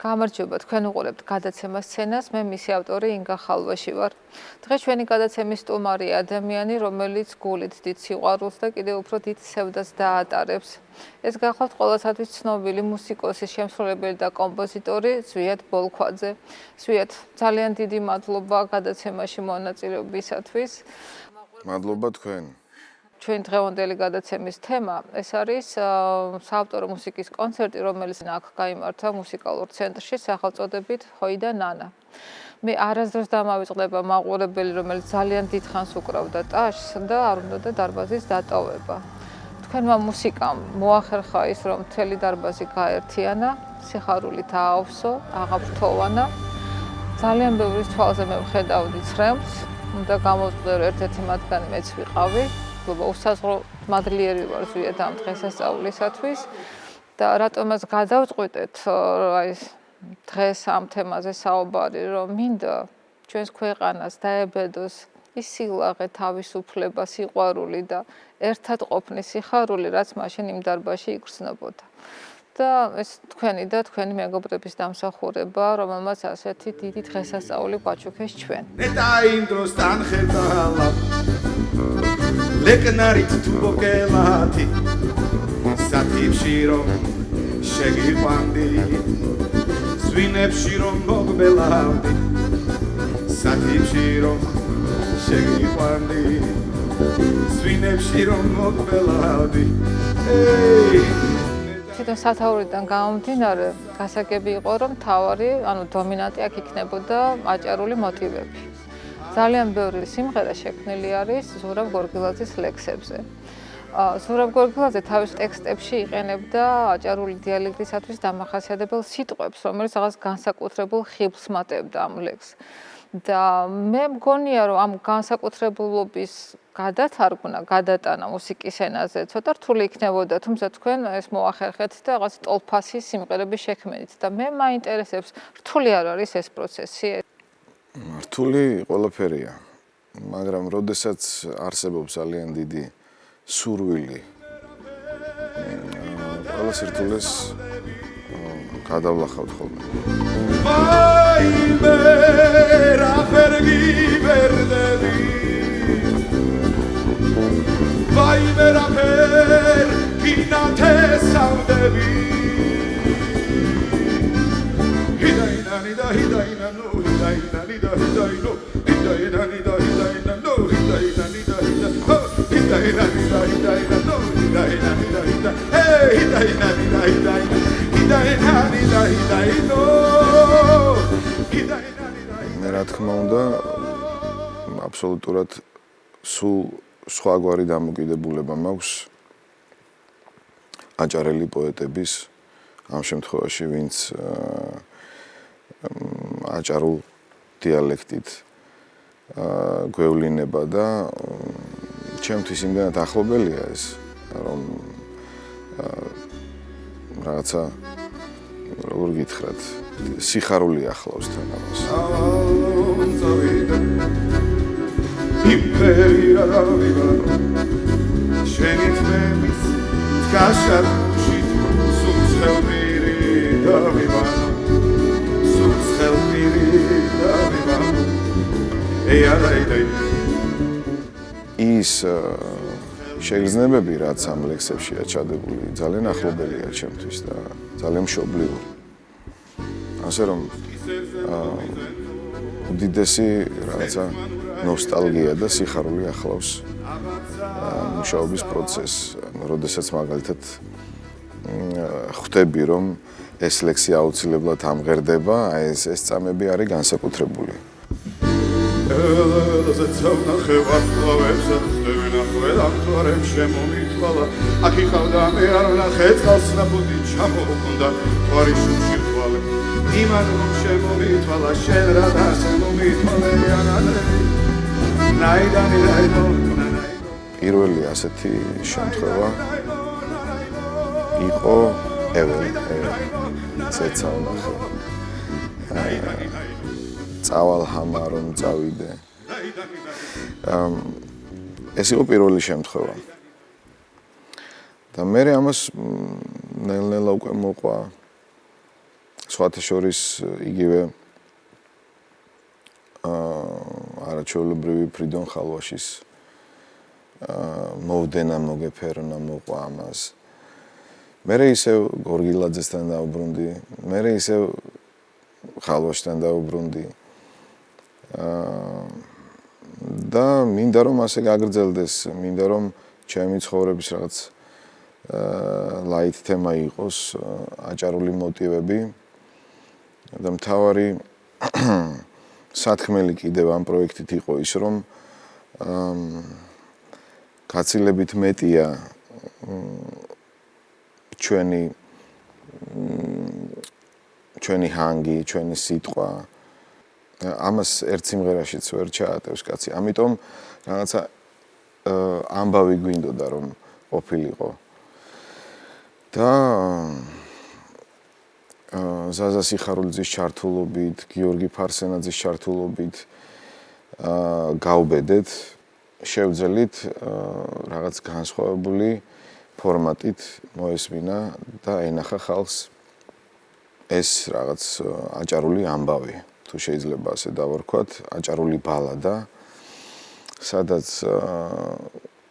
გამარჯობა, თქვენ უყურებთ გადაცემას სცენას, მე მისი ავტორი ინგა ხალვაში ვარ. დღეს ჩვენი გადაცემის სტუმარია ადამიანი, რომელიც გულით დიდ სიყვარულს და კიდევ უფრო დიდ სევდას დაატარებს. ეს გახლავთ ყველასათვის ცნობილი მუსიკოსი, შემსრულებელი და კომპოზიტორი ზვიად ბოლქვაძე. ზვიად, ძალიან დიდი მადლობა გადაცემაში მონაწილეობისათვის. მადლობა თქვენ. Ჩვენ დღევანდელი გადაცემის თემა ეს არის საავტორო მუსიკის კონცერტი, რომელიც აქ გაიმართა მუსიკალურ ცენტრში სახელწოდებით ჰოი და ნანა. მე არასდროს დამავიწყდება მაყურებელი, რომელიც ძალიან დიდხანს უკრავდა ტაშს და არ უნდოდა დარბაზის დატოვება. თქვენმა მუსიკამ მოახერხა ის, რომ მთელი დარბაზი გაერთიანა, სიხარულით აავსო, აღაბრთოვანა. ძალიან ბევრის თვალზე მე ვხედავდი ცრემლს, უნდა გამოვწყდე, რომ ერთ-ერთი მათგანი მეც ვიყავი. უსაზღვრო მადლიერი ვარ ზვიად ამ დღესასწაულისათვის და რატომაც გადავწყვიტეთ აი დღეს ამ თემაზე საუბარი, რომ მინდა ჩვენს ქვეყანას დაებედოს ის სილაღე, თავისუფლება, სიყვარული და ერთად ყოფნის სიხარული, რაც მაშინ იმ დარბაზში იგრძნობოდა. და ეს თქვენი და თქვენი მეგობრების დამსახურება, რომელმაც ასეთი დიდი დღესასწაული გვაჩუქეს ჩვენ. ლეკნარით თუ მოკელათი სათიბში რომ შეგიყვანდი სვინებში რომ მოგბელავდი სათიბში რომ შეგიყვანდი სვინებში რომ მოგბელავდი თვითონ სათაურიდან გამომდინარე, გასაგები იყო, რომ თავარი, დომინანტი აქ იქნებოდა აჭარული მოტივები. ძალიან ბევრი სიმღერა შექმნილი არის ზურაბ გორგილაძის ლექსებზე. ზურაბ გორგილაძე თავის ტექსტებში იყენებდა აჭარული დიალექტისათვის დამახასიათებელ სიტყვებს, რომელიც რაღაც განსაკუთრებულ ხიბლს მატებდა ამ ლექსს. და მე მგონია, რომ ამ განსაკუთრებულობის გადათარგმნა, გადატანა მუსიკის ენაზე ცოტა რთული იქნებოდა, თუმცა თქვენ ეს მოახერხეთ და რაღაც ტოლფასი სიმღერების შექმნით და მე მაინტერესებს, რთული არ არის ეს პროცესი? რთული ყველაფერია, მაგრამ როდესაც არსებობს ძალიან დიდი სურვილი, ყველა სირთულეს გადავლახავთ ხოლმე. ვაიმე, რაფერ გიბერდები ვაიმე, რაფერ გინათესავდები მე რა თქმა უნდა, აბსოლუტურად სულ სხვაგვარი დამოკიდებულება მაქვს აჭარელი პოეტების, ამ შემთხვევაში ვინც აჭარულ დიალექტით გვევლინება და ჩემთვის იმდენად ახლობელია ეს, რომ რაღაცა როგორ გითხრათ, სიხარული ახლავს თან ამას. იმპერია დავიბარო შენი თმების დგაშაკში სულ ხელმირი დავიბარო სულ ხელმირი დავიბარო ის შეგრძნებები, რაც ამ ლექსებშია ჩადებული, ძალიან ახლობელია ჩემთვის და ძალიან მშობლიური. ასე რომ უდიდესი რაღაცა ნოსტალგია და სიხარული ახლავს მუშაობის პროცესს. როდესაც მაგალითად ხვდები, რომ ეს ლექსი აუცილებლად ამღერდება, ეს წამები არის განსაკუთრებული. აქ იყავდა მე არ ვნახე წყალს ნაბუდი ჩამოუყუნდა თვარი შუბში თვალე იმან რომ შემომითვალა შენ რა დასმომითვალე პირველი ასეთი შემთხვევა იყო ცეცა ვნახე წავალ ჰამა რომ წავიდე ეს იყო პირველი შემთხვევა და მე ამას ნელ-ნელა უკვე მოყვა სხვათა შორის იგივე არაჩვეულებრივი ფრიდონ ხალვაშის მოვდენა მოგეფერნა მოყვა ამას. მერე ისევ გორგილაძესთან დავუბრუნდი, მერე ისევ ხალვაშთან დავუბრუნდი. და მინდა რომ ასე გაგრძელდეს, მინდა რომ ჩემი ცხოვრების რაღაც ლაით თემა იყოს, აჭარული მოტივები და მთავარი სათქმელი კიდევ ამ პროექტით იყო ის, რომ გაცილებით მეტია ჩვენი ჰანგი, ჩვენი სიტყვა. ამას ერთ სიმღერაშიც ვერ ჩაატევს კაცი. ამიტომ რაღაცა ამბავი გვინდოდა რომ ყოფილიყო. და ზაზა სიხარულიძის ჩართულობით, გიორგი ფარსენაძის ჩართულობით გავბედეთ, შევძელით რაღაც განსხვავებული ფორმატით მოესმინა და ენახა ხალხს ეს რაღაც აჭარული ამბავი, თუ შეიძლება ასე დავარქვათ, აჭარული ბალადა, სადაც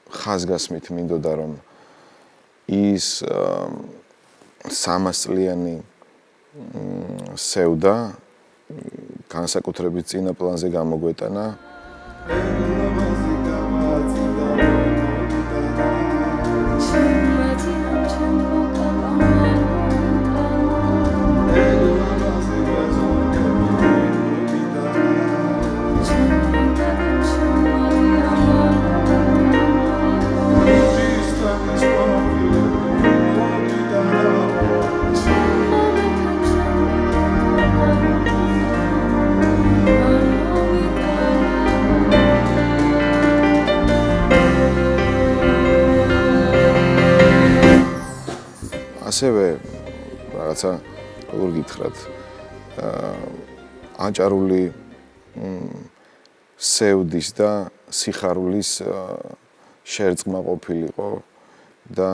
ხაზგასმით მინდოდა რომ ის 300 წლიანი სევდა განსაკუთრებით წინა პლანზე გამოგვეტანა. ასევე რაღაცა როგორ გითხრათ აჭარული სევდის და სიხარულის შერწყმა ყოფილიყო და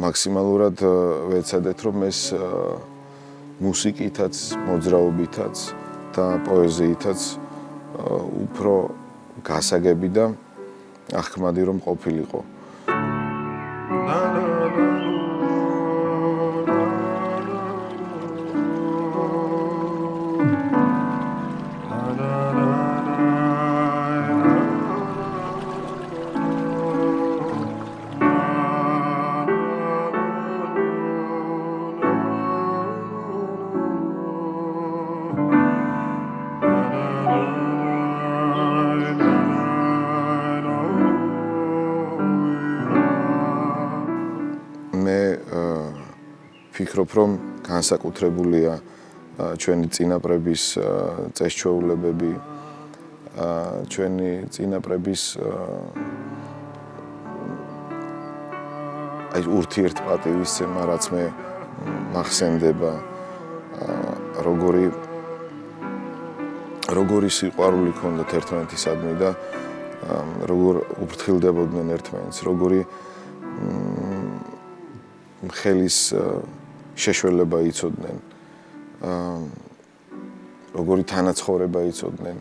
მაქსიმალურად ვეცადეთ რომ ეს მუსიკითაც, მოძრაობითაც და პოეზიითაც უფრო გასაგები და ახმადი რომ ყოფილიყო. ვფიქრობ, რომ განსაკუთრებულია ჩვენი წინაპრების წესჩვეულებები, ჩვენი წინაპრების აი ურთიერთპატივისცემა, რაც მე მახსენდება, როგორი სიყვარული ჰქონდათ ერთმანეთისადმი და როგორ უფრთხილდებოდნენ ერთმანეთს, როგორი ხელის შეშველება იცოდნენ, როგორი თანაცხოვრება იცოდნენ.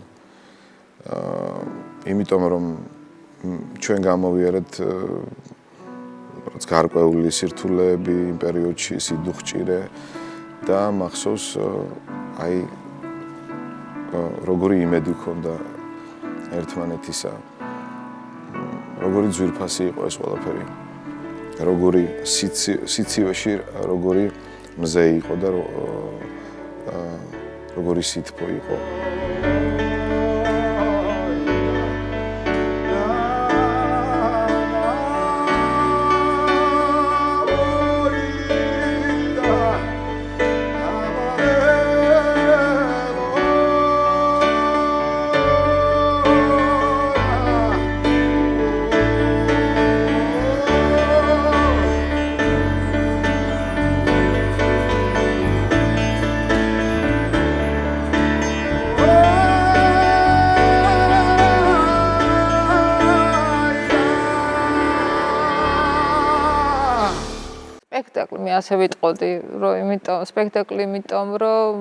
იმიტომ რომ ჩვენ გამოვიარეთ რაც გარკვეული სირთულეები იმ პერიოდში, სიდუხჭირე და მახსოვს აი როგორი იმედი ჰქონდა ერთმანეთისა, როგორი ძვირფასი იყო ეს ყველაფერი. როგორი სიცივეში როგორი მზე იყო და როგორი სითბო იყო. Oh სპექტაკლი, მე ასე ვიტყოდი, იმიტომ რომ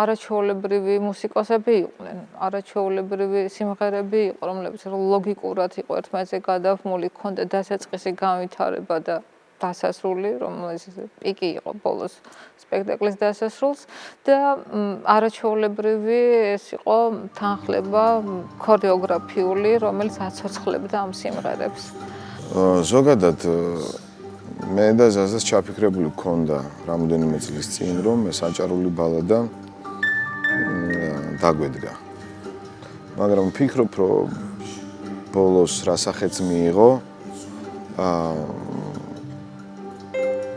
არაჩვეულებრივი მუსიკოსები იყვნენ, არაჩვეულებრივი სიმღერები იყო, რომლებიც ლოგიკურად იყო ერთმანეთზე გადახვმული, ჰქონდა დასაწყისი განვითარება და დასასრული, რომელიც პიკი იყო ბოლოს სპექტაკლის დასასრულს და არაჩვეულებრივი ეს იყო თანხლება ქორეოგრაფიული, რომელიც აცოცხლებდა ამ სიმღერებს. ზოგადად მე და ზაზას ჩაფიქრებული გქონდა რამოდენიმე წლის წინ, რომ ეს აჭარული ბალადა დაგვედგა. მაგრამ ვფიქრობ, რომ ბოლოს რასახეც მიიღო,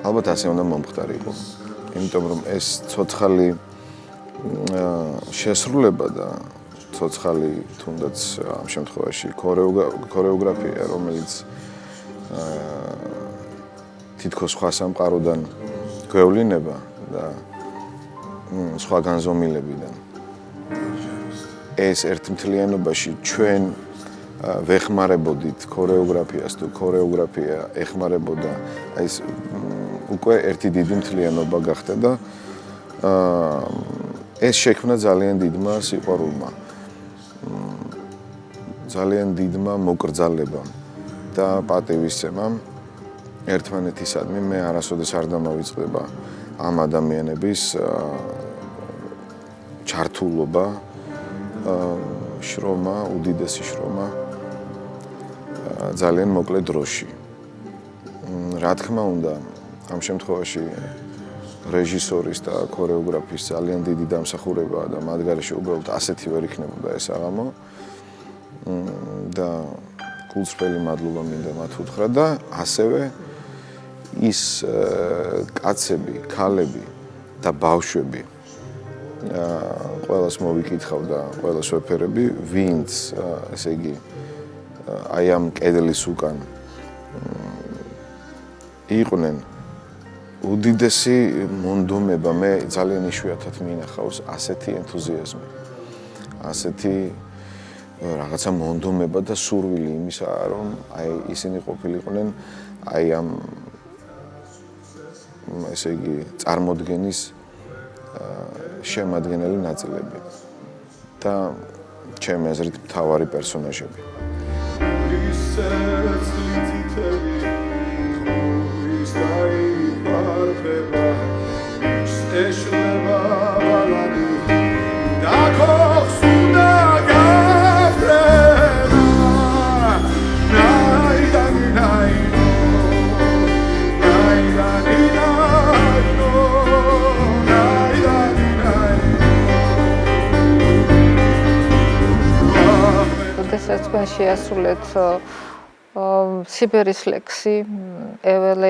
ალბათ ასე უნდა მომხდარიყო. იმიტომ რომ ეს ცოცხალი შესრულება და ცოცხალი თუნდაც ამ შემთხვევაში ქორეოგრაფია, რომელიც თითქოს სხვა სამყაროდან გვევლინება და სხვა განზომილებიდან. ეს ერთმთლიანობაში ჩვენ ვეხმარებოდით ქორეოგრაფიას თუ ქორეოგრაფია ეხმარებოდა ეს უკვე ერთი დიდი მთლიანობა გახდა და ეს შექმნა ძალიან დიდმა სიყვარულმა, ძალიან დიდმა მოკრძალებამ და პატივისცემამ ერთმანეთისადმი. მე არასოდეს არ დამავიწყდება ამ ადამიანების ჩართულობა, შრომა, უდიდესი შრომა ძალიან მოკლე დროში. რა თქმა უნდა, ამ შემთხვევაში რეჟისორის და ქორეოგრაფის ძალიან დიდი დამსახურებაა და მათ გარეშე უბრალოდ ასეთი ვერ იქნებოდა ეს აღამო და გულწრფელი მადლობა მინდა მათ უთხრა და ასევე ის კაცები, ქალები და ბავშვები ყველას მოვიკითხავ და ყველას ვეფერები, ვინც ესე იგი აი ამ კედლის უკან იყვნენ უდიდესი მონდომება. მე ძალიან იშვიათად მინახავს ასეთი ენთუზიაზმი, ასეთი რაღაცა მონდომება და სურვილი იმისა, რომ აი ისინი ყოფილიყვნენ აი ამ ესე იგი წარმოდგენის შემადგენელი ნაწილები და ჩემი აზრით მთავარი პერსონაჟები. ჩვენ შეასრულეთ სიბერის ლექსი, ეველ,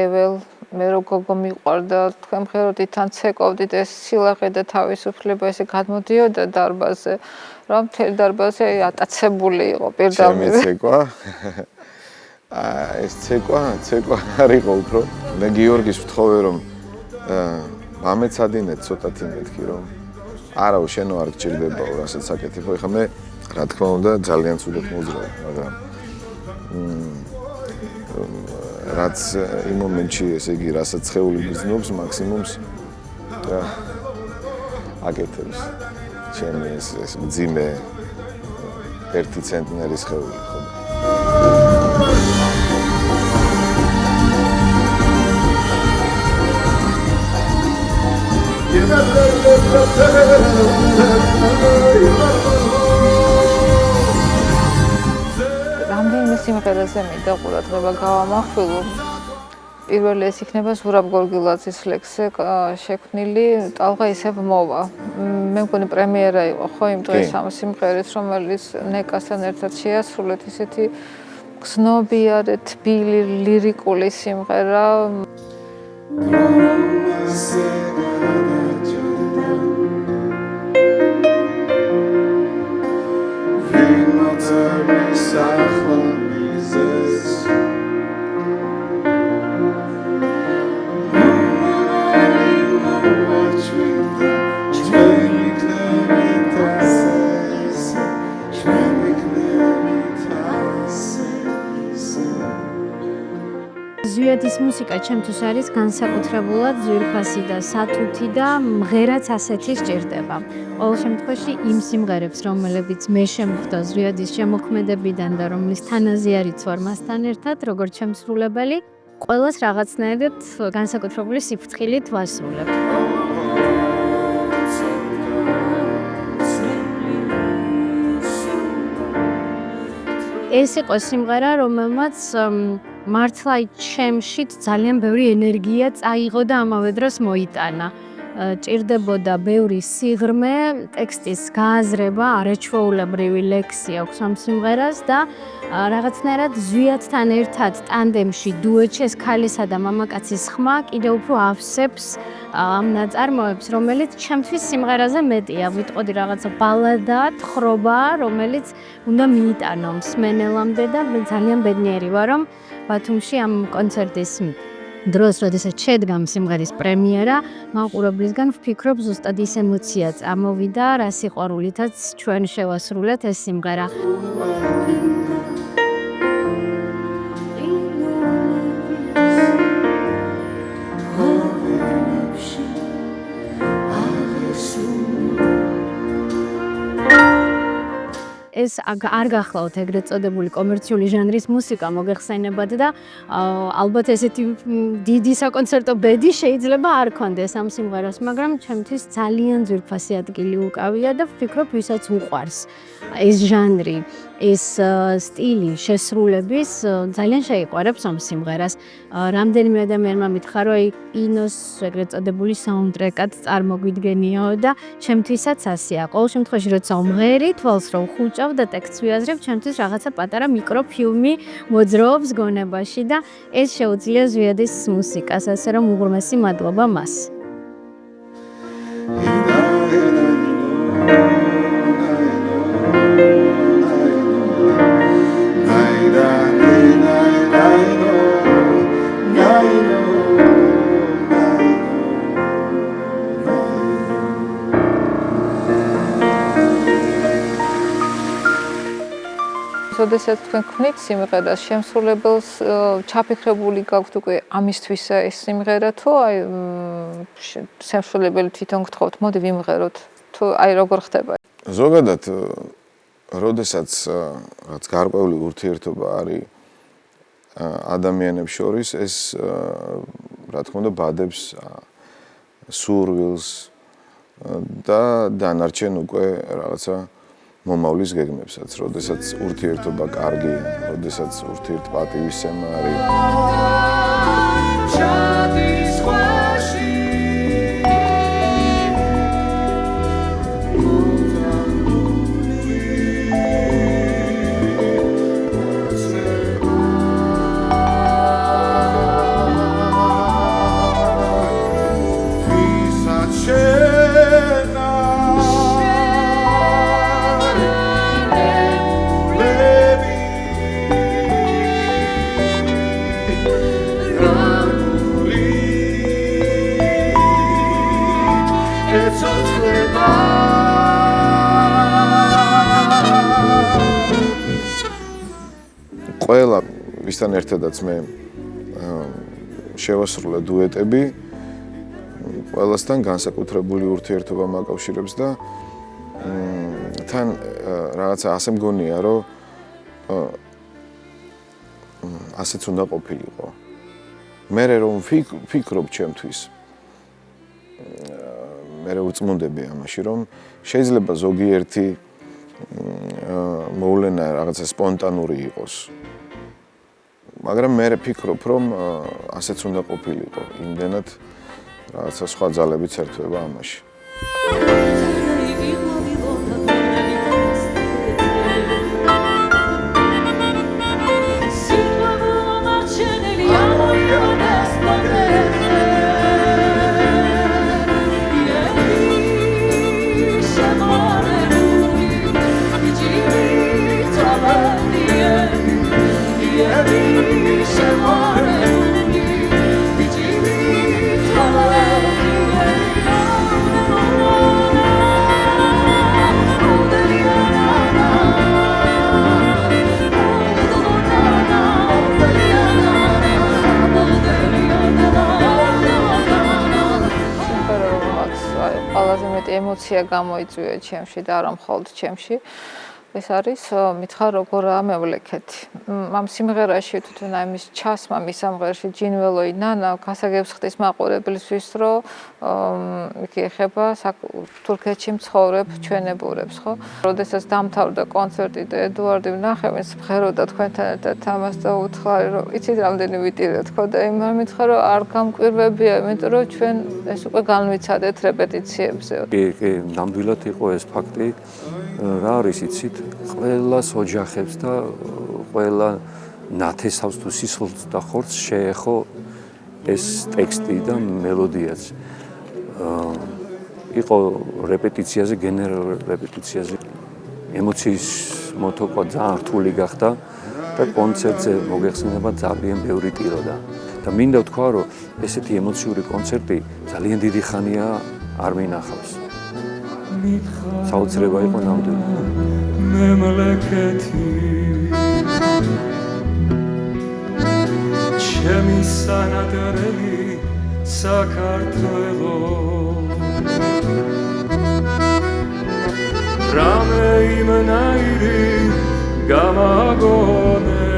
მე რო გოგო მიყვარდა, თქვენ მღეროდით თან ცეკოვდით ეს სილაღე და თავისუფლება ესე გადმოდიოდა დარბაზზე, რომ მთელი დარბაზი ატაცებული იყო პირდაპირ. ჩემი ცეკვა. ეს ცეკვა არ იყო უფრო. მე გიორგის ვთხოვე რომ მამეცადინეთ ცოტათი მეთქი რომ არაო შენო არ გჭირდებაო რასაც საკეთებ. ეხლა მე რა თქმა უნდა ძალიან ცუდად მოძრავ, მაგრამ რაც იმ მომენტში ესე იგი რასაც ცხეული გრძნობს მაქსიმუმს აკეთებს ჩემი ეს მძიმე 1 ცენტნერის სხეული ხო რამდენიმე სიმღერაზე მინდა ყურადღება გავამახვილო. პირველი ეს იქნება ზურაბ გორგილაძის ლექსზე შექმნილი ტალღა ისევ მოვა. მე მგონი პრემიერა იყო ხო იმ დღეს ამ სიმღერის, რომელიც ნეკასთან ერთად შეასრულეთ ისეთი გზნობიარე, თბილი, ლირიკული სიმღერა. ზვიადის მუსიკა ჩემთვის არის განსაკუთრებულად ძვირფასი და სათუთი და მღერაც ასეთი სჭირდება. ყოველ შემთხვევაში იმ სიმღერებს, რომლებიც მე შემხვდა ზვიადის შემოქმედებიდან და რომლის თანაზე არის ვარ მასთან ერთად, როგორც შემსრულებელი, ყველას რაღაცნაირად განსაკუთრებული სიფრთხილით ვასრულებ. ეს იყო სიმღერა, რომელმაც მართლა ჩემში ძალიან ბევრი ენერგია წაიღო და ამავე დროს მოიტანა. ჭირდებოდა ბევრი სიღრმე, ტექსტის გააზრება, არაჩვეულებრივი ლექსი აქვს ამ სიმღერას და რაღაცნაირად ზვიადთან ერთად ტანდემში, დუეტში ეს ქალისა და მამაკაცის ხმა კიდევ უფრო ავსებს ამ ნაწარმოებს, რომელიც ჩემთვის სიმღერაზე მეტია. ვიტყოდი რაღაცა ბალადა, თხრობა, რომელიც უნდა მიიტანო მსმენელამდე და ძალიან ბედნიერი ვარ, რომ ბათუმში ამ კონცერტის დროს, როდესაც შედგა სიმღერის პრემიერა, მაყურებლისგან ვფიქრობ ზუსტად ის ემოცია წამოვიდა, რა სიყვარულითაც ჩვენ შევასრულეთ ეს სიმღერა. ეს არ გახლავთ ეგრეთ წოდებული კომერციული ჟანრის მუსიკა მოგეხსენებათ და ალბათ ესეთი დიდი საკონცერტო ბედი შეიძლება არ კონდეს ამ სიმღერას, მაგრამ ჩემთვის ძალიან ძვირფასი ადგილი უკავია და ვფიქრობ, ვისაც უყვარს ეს ჟანრი, ეს სტილი შესრულების ძალიან შეიყვარებს ამ სიმღერას. რამდენიმე ადამიანმა მითხრა, რომ კინოს ეგრეთ წოდებული საუნდტრეკად წარმოგვიდგენიაო და ჩემთვისაც ასეა. ყოველ შემთხვევაში, როცა უმღერი, თვალს რო ხუჭავ და ტექსტს ვიაზრებ, ჩემთვის რაღაცა პატარა მიკროფილმი მოძრაობს გონებაში და ეს შეუძლია ზვიადის მუსიკას, ასე რომ უღრმესი მადლობა მას. როდესაც თქვენ ქმნით სიმღერას, შემსრულებელს ჩაფიქრებული გაქვთ უკვე ამისთვის ეს სიმღერა თუ აი შემსრულებელი თვითონ გთხოვთ, მოდი ვიმღეროთ, თუ აი როგორ ხდება? ზოგადად, როდესაც რაღაც გარკვეული ურთიერთობა არის ადამიანებს შორის, ეს რა თქმა უნდა ბადებს სურვილს და დანარჩენ უკვე რაღაცა მომავლის გეგმებსაც, როდესაც ურთიერთობა კარგია, როდესაც ურთიერთპატივისცემა არის. ყველა ვისთან ერთადაც მე შევასრულე დუეტები, ყველასთან განსაკუთრებული ურთიერთობა მაკავშირებს და თან რაღაცა ასე მგონია, რომ ასეც უნდა ყოფილიყო. მე რომ ვფიქრობ ჩემთვის, მე ვწმუნდები ამაში, რომ შეიძლება ზოგიერთი მოვლენა რაღაცა სპონტანური იყოს. მაგრამ მე ვფიქრობ, რომ ასეც უნდა ყოფილიყო. იმდენად რაღაცა სხვა ძალებიც ერთვება ამაში. მეტი ემოცია გამოიწვია ჩემში და არა მხოლოდ ჩემში. ეს არის მითხრა როგორაა მევლექეთი. ამ სიმღერაში თვითონ ამის ჩასმა მის სამღერაში ჯინველოი ნანა გასაგებს ხდის მაყურებლისთვის, რომ იქ ეხება თურქეთში მცხოვრებ ჩვენებურებს, ხო? როდესაც დამთავრდა კონცერტი და ედუარდი ვნახევი მსმხეროდა თქვენთან ერთად ამას და უთხარი, რომ იცით რამდენი ვიტირე თქო და იმან მითხრა, რომ არ გამკვირვებია, იმიტომ რომ ჩვენ ეს უკვე განვიცადეთ რეპეტიციებზე. კი, ნამდვილად იყო ეს ფაქტი. რა არის იცით? ყველას ოჯახებს და ყველა ნათესავს თუ სისხლს და ხორცს შეეხო ეს ტექსტი და მელოდიაც. იყო რეპეტიციაზე, გენერალურ რეპეტიციაზე ემოციის მოტოქვა ძალიან რთული გახდა და კონცერტზე მოგეხსენება ძალიან ბევრი ტიროდა. და მინდა ვთქვა, რომ ესეთი ემოციური კონცერტი ძალიან დიდი ხანია არ მინახავს. საოცრება იყო ნამდვილად. მემლეკეთი ჩემი სანადრელი საქართველო რამე იმნაირი გამაგონე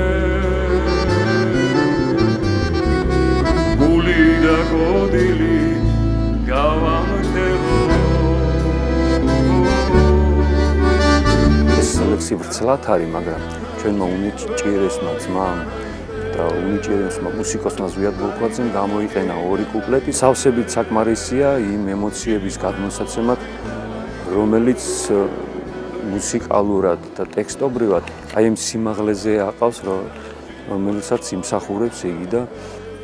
გული და გოდილი გავამტევო ლექსი ვრცლად არის, მაგრამ ჩვენმა უნიჭიერესმა ძმამ და უნიჭიერესმა მუსიკოსმა ზვიად ბოლქვაძემ გამოიყენა ორი კუპლეტი. სავსებით საკმარისია იმ ემოციების გადმოსაცემად, რომელიც მუსიკალურად და ტექსტობრივად აი იმ სიმაღლეზე აყავს, რომელსაც იმსახურებს იგი და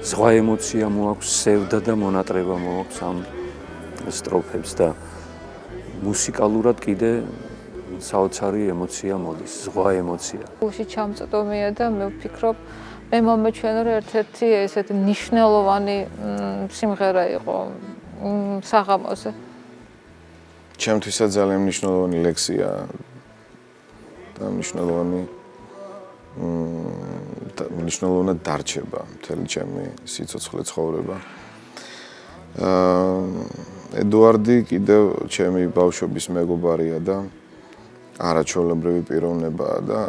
სხვა ემოცია მოაქვს, სევდა და მონატრება მოაქვს ამ სტროფებს და მუსიკალურად კიდე საოცარი ემოცია მოდის, ზღვა ემოცია. გულში ჩამწდომია და მე ვფიქრობ, მე მომეჩვენა რომ ერთ-ერთი ესეთი მნიშვნელოვანი სიმღერა იყო საღამოზე. ჩემთვისაც ძალიან მნიშვნელოვანი ლექსია და მნიშვნელოვნად დარჩება მთელი ჩემი სიცოცხლე ცხოვრება. ედუარდი კიდევ ჩემი ბავშვობის მეგობარია და არაჩვეულებრივი პიროვნებაა და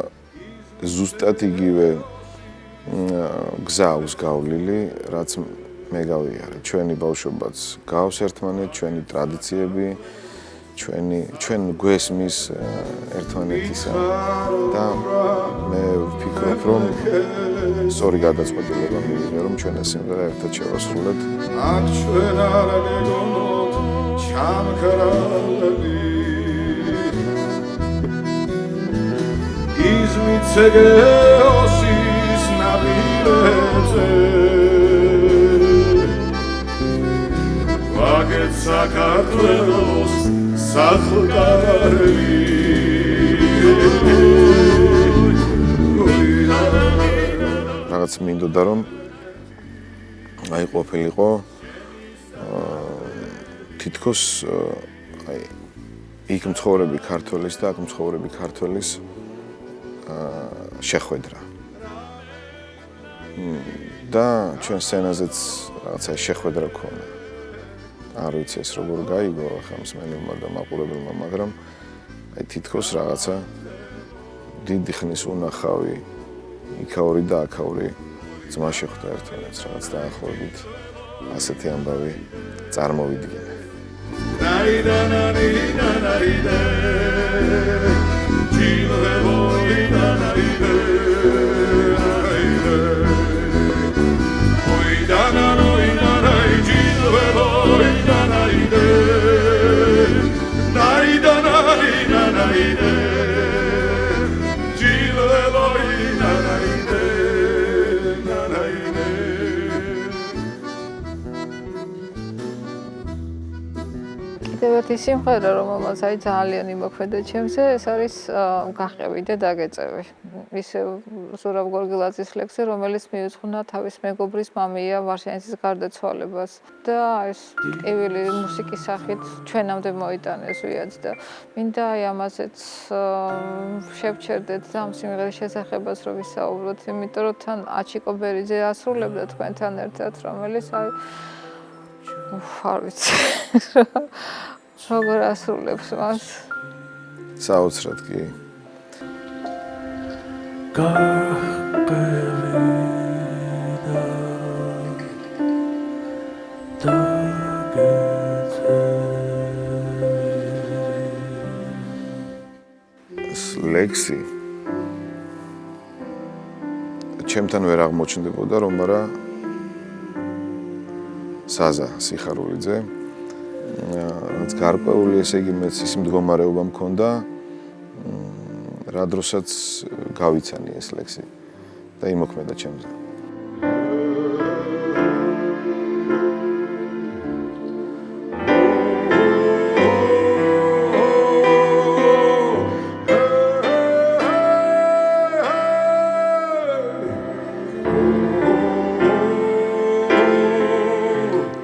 ზუსტად იგივე გზა აქვს გავლილი, რაც მე გავიარე. ჩვენი ბავშვობაც გავს ერთმანეთს, ჩვენი ტრადიციები, ჩვენ გვესმის ერთმანეთისა და მე ვფიქრობ, რომ სწორი გადაწყვეტილება მივიღე, რომ ჩვენ ეს სიმღერა ერთად შევასრულებთ. აქ ჩვენ არ გეგონოთ ჩამქრალები იზმიცეგეოსის ნაპირებზე ვაგეთ საქართველოს სახლკარები რაღაც მინდოდა რომ აი ყოფილიყო თითქოს აი იქ მცხოვრები ქართველის და აქ მცხოვრები ქართველის შეხვედრა. და ჩვენ სცენაზეც რაღაცა შეხვედრა ქონა. არ ვიცი ეს როგორ გაიგო ხელმძღვანელმა და მაყურებელმა, მაგრამ აი თითქოს რაღაცა დიდი ხნის უნახავი იქაური და აქაური ძმა შეხვდა ერთმანეთს, რაღაც დაახლოებით ასეთი ამბავი წარმოვიდგინე. ერთი სიმღერა, რომელმაც აი ძალიან იმოქმედა ჩემზე, ეს არის გაყევი და დაგეწევი. ისე ზურაბ გორგილაძის ლექსი, რომელიც მიუძღვნა თავის მეგობრის მამია ვარშანიძის გარდაცვალებას და ეს ტკივილი მუსიკის სახით ჩვენამდე მოიტანეს ზვიადს და მინდა აი ამაზეც შევჩერდეთ ამ სიმღერის შესახებაც რომ ვისაუბროთ, იმიტომ რომ თან აჩიკო ბერიძე ასრულებდა თქვენთან ერთად, რომელიც აი არ ვიცი როგორ ასრულებს მას? საოცრად კი. ლექსი ჩემთან ვერ აღმოჩნდებოდა, რომ არა საზა სიხარულიძე. რაც გარკვეული, ესე იგი მეც ის მდგომარეობა მქონდა, რა დროსაც გავიცანი ეს ლექსი და იმოქმედა ჩემზე.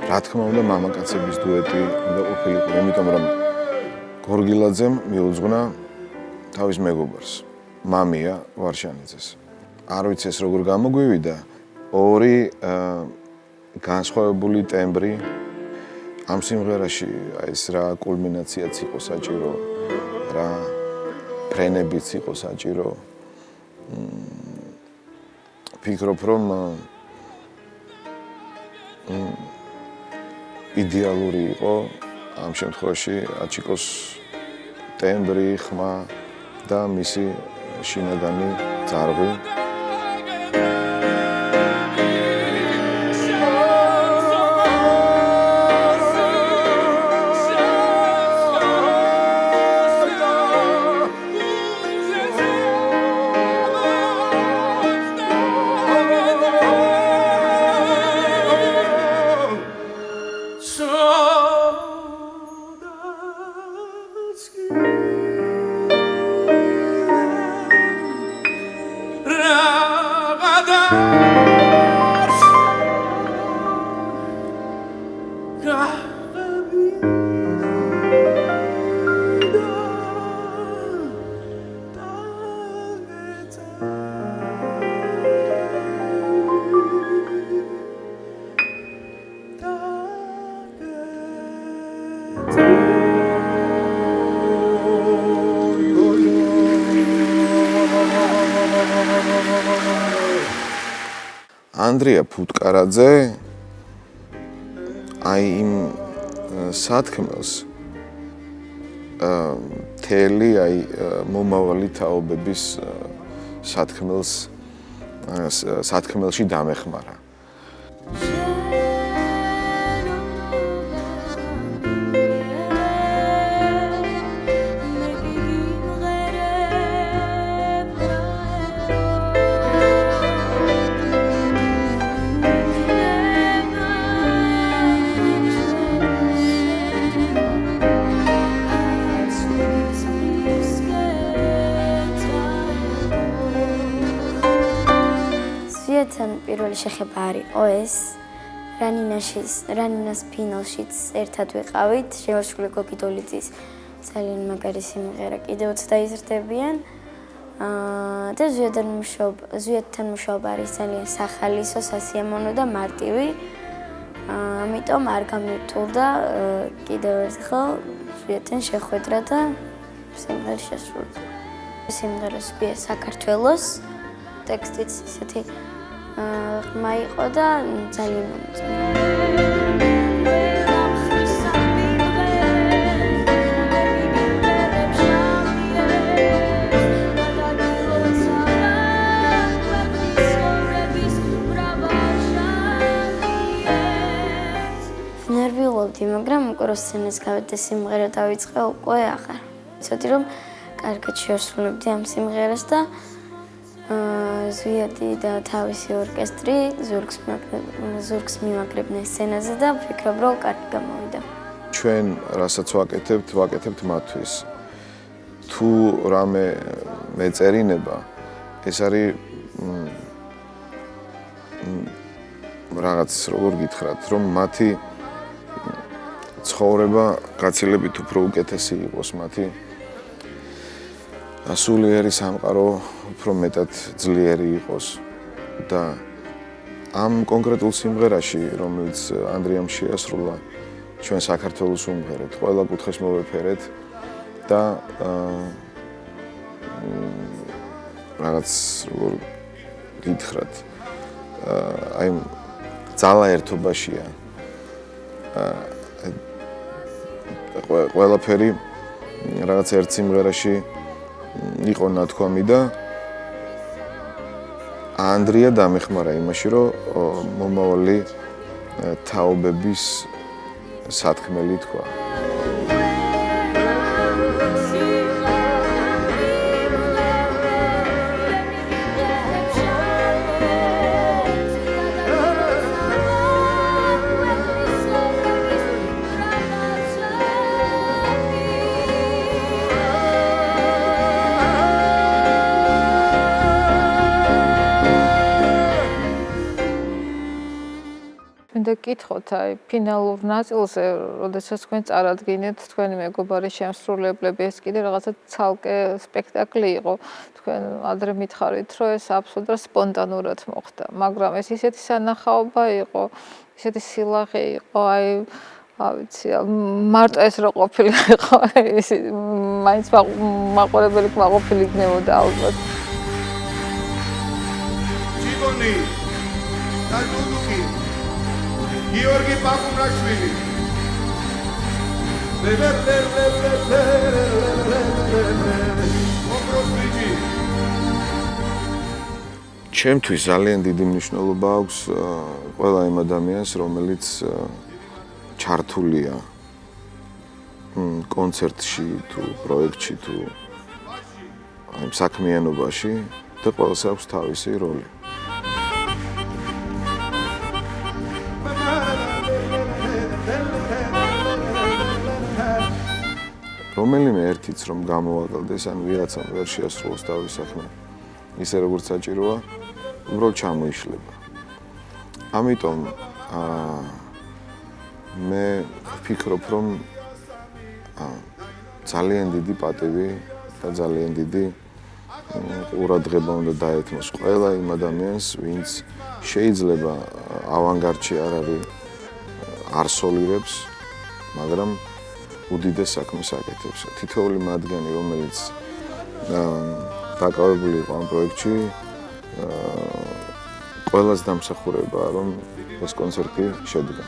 რა თქმა უნდა, მამაკაცების დუეტი უნდა ყოფილიყო, იმიტომ რომ გორგილაძემ მიუძღვნა თავის მეგობარს, მამია ვარშანიძეს. არ ვიცი ეს როგორ გამოგვივიდა, ორი განსხვავებული ტემბრი ამ სიმღერაში, ეს რა კულმინაციაც იყო საჭირო, რა ფრენებიც იყო საჭირო. ფიქრობ, რომ იდეალური იყო ამ შემთხვევაში აჩიკოს ტემბრი, ხმა და მისი შინაგანი ძარღვი. ანდრია ფუტკარაძე აი იმ სათქმელს თელი აი მომავალი თაობების სათქმელში დამეხმარა. პირველი შეხება არისო ეს რანინას ფინალშიც ერთად ვიყავით შევარშული გოგიდოლიძის ძალიან მაგარი სიმღერა კიდევაც დაიზრდებიან და ზვიადთან მუშაობა არის ძალიან სახალისო, სასიამოვნო და მარტივი, ამიტომ არ გამიტურდა კიდევ ერთხელ ზვიადთან შეხვედრა და სიმღერის შესრულება. სიმღერას ქვია საქართველოს, ტექსტიც ისეთი ხმა იყო და ძალიან მომწონდა. ნერვიულობდი, მაგრამ უკვე სცენას გავედი სიმღერა დავიწყე უკვე აღარ. ვიცოდი რომ კარგად შევსრულებდი ამ სიმღერას და ზვიადი და თავისი ორკესტრი ზურგს მიმაგრებდნენ სცენაზე და ვფიქრობ, რომ კარგი გამოვიდა. ჩვენ რასაც ვაკეთებთ მათთვის. თუ რამე მეწერინება, ეს არის რაღაც როგორ გითხრათ, რომ მათი ცხოვრება გაცილებით უფრო უკეთესი იყოს, მათი სულიერი სამყარო უფრო მეტად ძლიერი იყოს და ამ კონკრეტულ სიმღერაში, რომელიც ანდრიამ შეასრულა, ჩვენ საქართველოს უმღერეთ, ყველა კუთხეს მოვეფერეთ და რაღაც როგორ გითხრათ აი ძალა ერთობაშია ყველაფერი რაღაც ერთ სიმღერაში იყო ნათქვამი და ანდრია დამეხმარა იმაში რომ მომავალი თაობების სათქმელი თქვა მინდა გითხოთ აი ფინალურ ნაწილზე, როდესაც თქვენ წარადგინეთ თქვენი მეგობარი შემსრულებლები, ეს კიდე რაღაცა ცალკე სპექტაკლი იყო. თქვენ ადრე მითხარით, რომ ეს აბსოლუტურად სპონტანურად მოხდა, მაგრამ ეს ისეთი სანახაობა იყო, ისეთი სილაღე იყო, აი ვიცი, მარტო ეს რო ყოფილიყო, ის მაინც მაყურებელი კმაყოფილი იქნებოდა ალბათ. ჯიბონი და დუდუკი გიორგი პაპუნაშვილი ჩემთვის ძალიან დიდი მნიშვნელობა აქვს ყველა იმ ადამიანს, რომელიც ჩართულია კონცერტში თუ პროექტში თუ საქმიანობაში და ყველას აქვს თავისი როლი. რომელიმე ერთიც რომ გამოვაკლდეს, ან ვიღაცამ ვერ შეასრულოს თავის საქმე, ისე როგორც საჭიროა, უბრალოდ ჩამოიშლება. ამიტომ მე ვფიქრობ, რომ ძალიან დიდი პატივი და ძალიან დიდი ყურადღება უნდა დაეთმოს ყველა იმ ადამიანს, ვინც შეიძლება ავანგარდში არ არის, არ სოლირებს, მაგრამ უდიდეს საქმეს აკეთებს. თითოეული მათგანი, რომელიც დაკავებული იყო ამ პროექტში, ყველას დამსახურებაა, რომ ეს კონცერტი შედგა.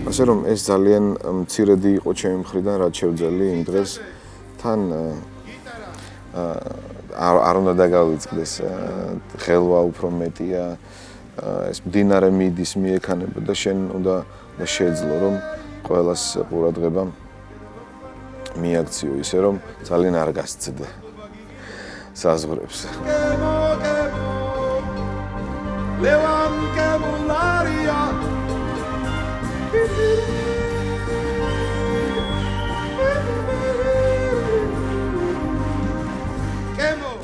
ასე რომ ეს ძალიან მცირედი იყო ჩემი მხრიდან, რაც შევძელი იმ დღეს თან არ უნდა დაგავიწყდეს ხელვა უფრო მეტია ეს მდინარე მიდის მიექანება და შენ უნდა შეძლო რომ ყველას ყურადღება მიაქციო ისე რომ ძალიან არ გასცდე საზღვრებს ლევან კემულარია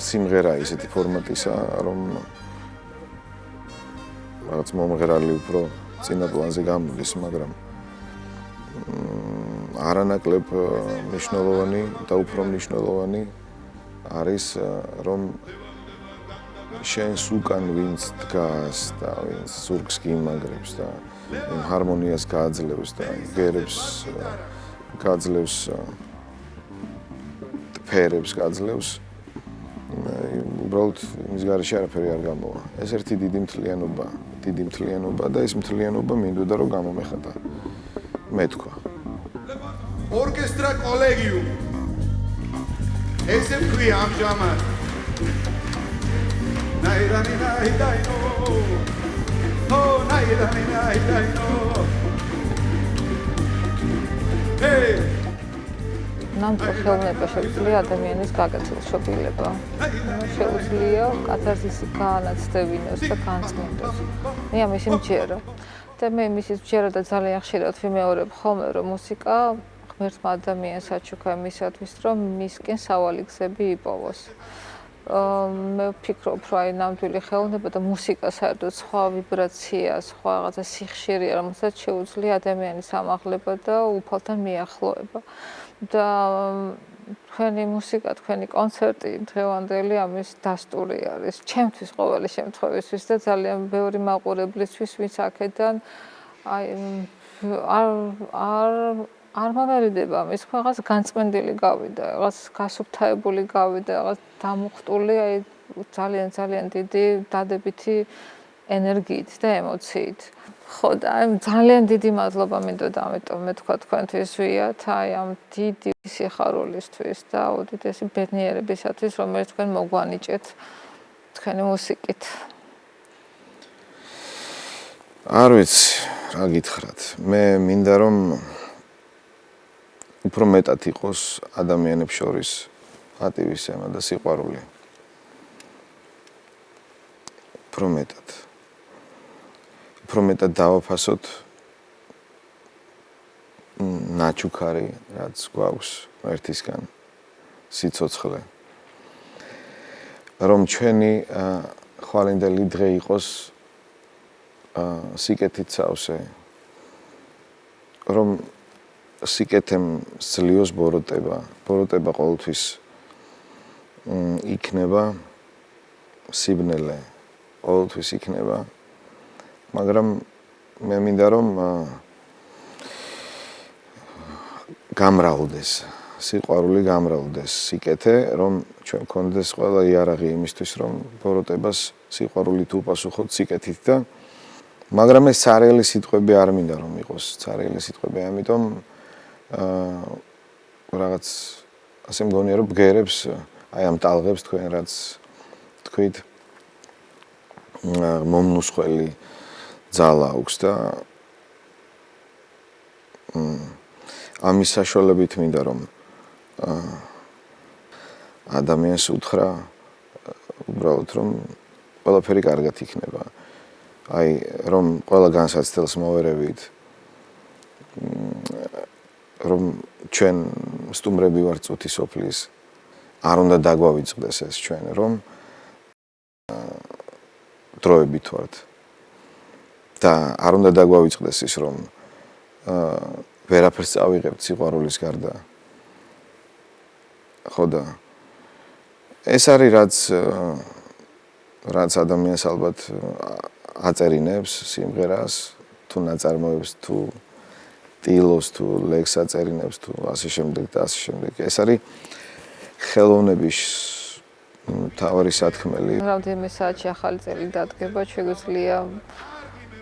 სიმღერა ისეთი ფორმატისა, რომ რაღაც მომღერალი უფრო წინა პლანზე გამოდის, მაგრამ არანაკლებ მნიშვნელოვანი და უფრო მნიშვნელოვანი არის, რომ შენს უკან ვინც დგას და ვინც ზურგს გიმაგრებს და იმ ჰარმონიას გააძლევს და გერებს გააძლევს, ფერებს გააძლევს. უბრალოდ იმის გარეშე არაფერი არ გამოვა. ეს ერთი დიდი მთლიანობა და ეს მთლიანობა მინდოდა რომ გამომეხატა. მე თქვა. ორკესტრა კოლეგიუმ. ესე მქვია ამჟამად. ნაირანი ნაიდაინო. ნაირანი ნაიდაინო. ჰეი ნამდვილ ხელოვნება შეუძლია ადამიანის გაგაცილება. შეუძლია კათარსისი გაანაცდებინოს და განწმინდოს. მე ამის მჯერა. და მე იმის მჯერა და ძალიან ხშირად ვიმეორებ ხოლმე, რომ მუსიკა ღმერთმა ადამიანს აჩუქა იმისათვის, რომ მისკენ სავალი გზები იპოვოს. მე ვფიქრობ, რომ აი ნამდვილი ხელოვნება და მუსიკა საერთოდ სხვა ვიბრაცია, სხვა რაღაცა სიხშირეა, რომელსაც შეუძლია ადამიანის ამაღლება და უფალთან მიახლოება. და თქვენი მუსიკა, თქვენი კონცერტი დღევანდელი ამის დასტური არის. ჩემთვის ყოველი შემთხვევისთვის და ძალიან ბევრი მაყურებლისთვის, ვინც აქედან აი არ მომერიდება ამის რაღაც განწმენდილი გავიდა, რაღაც გასუფთავებული გავიდა, რაღაც დამუხტული, აი ძალიან დიდი დადებითი ენერგიით და ემოციით. ხო და აი ძალიან დიდი მადლობა მინდოდა ამიტომ მე თქვა თქვენთვის ვიათ აი ამ დიდი სიხარულისთვის და უდიდესი ბედნიერებისათვის რომელიც თქვენ მოგვანიჭეთ თქვენი მუსიკით. არ ვიცი რა გითხრათ. მე მინდა რომ უფრო მეტად იყოს ადამიანებს შორის პატივისცემა და სიყვარული. უფრო მეტად დავაფასოთ ნაჩუქარი, რაც გვაქვს ერთისგან, სიცოცხლე. რომ ჩვენი ხვალინდელი დღე იყოს სიკეთით სავსე. რომ სიკეთემ სძლიოს ბოროტება ყოველთვის იქნება სიბნელე, ყოველთვის იქნება. მაგრამ მე მინდა რომ გამრავლდეს, სიყვარული გამრავლდეს, სიკეთე, რომ ჩვენ გქონდეს ყველა იარაღი იმისთვის, რომ ბოროტებას სიყვარულით უპასუხოთ სიკეთით და მაგრამ ეს ცარიელი სიტყვები არ მინდა რომ იყოს, ცარიელი სიტყვები, ამიტომ რაღაც ასე მგონია რომ ბგერებს აი ამ ტალღებს თქვენ რაც თქვით მომნუსხველი ძალა აქვს და ამის საშუალებით მინდა რომ ადამიანს უთხრა უბრალოდ რომ ყველაფერი კარგად იქნება. აი რომ ყველა განსაცდელს მოვერევით რომ ჩვენ სტუმრები ვართ წუთი სოფლის არ უნდა დაგვავიწყდეს ეს ჩვენ რომ დროებით ვართ და არ უნდა დაგვავიწყდეს ის რომ ვერაფერს წავიღებთ სიყვარულის გარდა. ხო და ეს არის რაც ადამიანს ალბათ აწერინებს სიმღერას თუ ნაწარმოებს თუ ტილოს თუ ლექსს აწერინებს თუ ასე შემდეგ და ასე შემდეგ. ეს არის ხელოვნების მთავარი სათქმელი. რამდენიმე საათში ახალი წელი დადგება, შეგვიძლია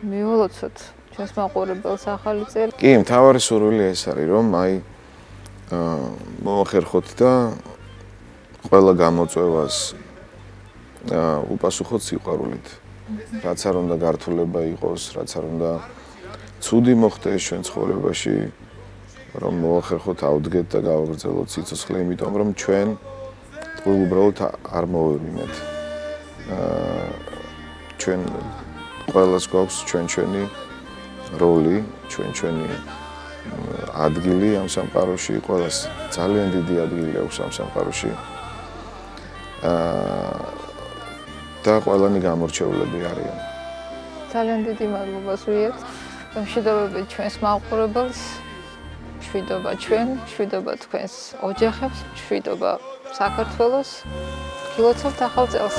მიულოცოთ ჩვენს მაყურებელს ახალი წელი. კი, მთავარი სურვილი ეს არის, რომ აი მოახერხოთ და ყველა გამოწვევას უპასუხოთ სიყვარულით. რაც არ უნდა გართულება იყოს, რაც არ უნდა ცუდი მოხდეს ჩვენ ცხოვრებაში, რომ მოახერხოთ, ავდგეთ და გავაგრძელოთ სიცოცხლე, იმიტომ რომ ჩვენ უბრალოდ არ მოვევინეთ. ჩვენ ყველას გვაქვს ჩვენი როლი, ჩვენი ადგილი ამ სამყაროში, ყველას ძალიან დიდი ადგილი აქვს ამ სამყაროში. და ყველანი გამორჩეულები არიან. ძალიან დიდი მადლობა ზვიად. მშვიდობებით ჩვენს მაყურებელს, მშვიდობა ჩვენ, მშვიდობა თქვენს ოჯახებს, მშვიდობა საქართველოს. გილოცავთ ახალ წელს.